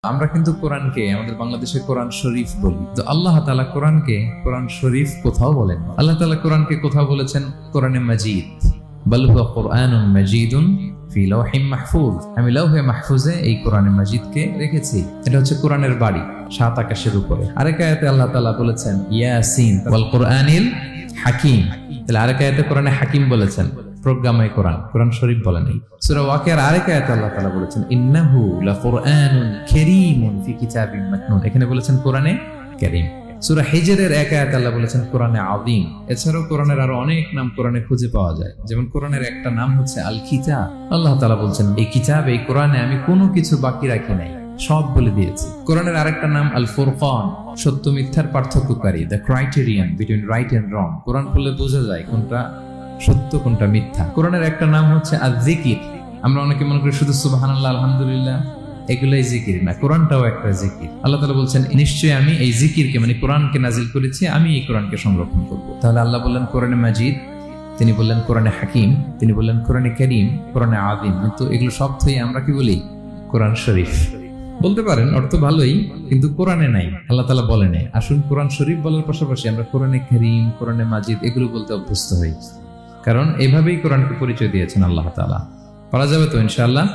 আমরা কিন্তু কোরআনকে আমাদের বাংলাদেশে কোরআন শরীফ বলি, তো আল্লাহ তাআলা কোরআনকে কোরআন শরীফ কোথাও বলেন। আল্লাহ তাআলা কোরআনকে কোথাও বলেছেন কোরআনে মাজিদ, বাল হুয়া কুরআনুন মাজিদুন ফি লাওহিম মাহফুজ। আমি লাওহে মাহফুজে এই কোরআনে মাজিদকে রেখেছি। এটা হচ্ছে কোরআনের বাড়ি, সাত আকাশের উপরে। আরেক আয়াতে আল্লাহ তাআলা বলেছেন ইয়াসিন ওয়াল কুরআনিল হাকিম। তাহলে আরেক আয়াতে কোরআনে হাকিম বলেছেন, প্রজ্ঞাময় কোরআন, কোরআন শরীফ বলেন নাই। সূরা ওয়াকিয়ার আরেক আয়াতে আল্লাহ তাআলা বলেছেন ইন্নাহু লাকুরআনুন কারীমুন ফি কিতাবিম মাকনুন। এখানে বলেছেন কোরআনে কারীম। সূরা হিজরের এক আয়াতে আল্লাহ বলেছেন কোরআনে আযীম। এছাড়াও কোরআনের আরো অনেক নাম কোরআনে খুঁজে পাওয়া যায়। যেমন কোরআনের একটা নাম হচ্ছে আল কিতাব। আল্লাহ তাআলা বলছেন এই কিতাব, এই কোরআনে আমি কোনো কিছু বাকি রাখি নাই, সব বলে দিয়েছি। কোরআনের আরেকটা নাম আল ফুরকান, সত্য মিথ্যার পার্থক্যকারী, the criterion between right and wrong. কোরআন পড়লে বোঝা যায় কোনটা সত্য কোনটা মিথ্যা। কোরআনের একটা নাম হচ্ছে আয-যিকির। আমরা অনেকে মনে করি শুধু সুবহানাল্লাহ আলহামদুলিল্লাহ এগুলাই জিকির না, কোরআনটাও একটা জিকির। আল্লাহ তাআলা বলছেন নিশ্চয়ই আমি এই জিকিরকে মানে কোরআনকে নাজিল করেছি, আমি এই কোরআনকে সংরক্ষণ করব। তাহলে আল্লাহ বললেন কোরআনে মাজিদ, তিনি বললেন কোরআনে হাকিম, তিনি বললেন কোরআনে কারীম, কোরআনে আযীম। কিন্তু এগুলো সব থেকে আমরা কি বলি? কোরআন শরীফ বলতে পারেন, অর্থ ভালোই, কিন্তু কোরআনে নাই, আল্লাহ তাআলা বলেন। আসুন কোরআন শরীফ বলার পাশাপাশি আমরা কোরআনে কারীম, কোরআনে মাজিদ এগুলো বলতে অভ্যস্ত হই, কারণ এভাবেই কোরআনকে পরিচয় দিয়েছেন আল্লাহ তাআলা। পারা যাবে তো ইনশাআল্লাহ।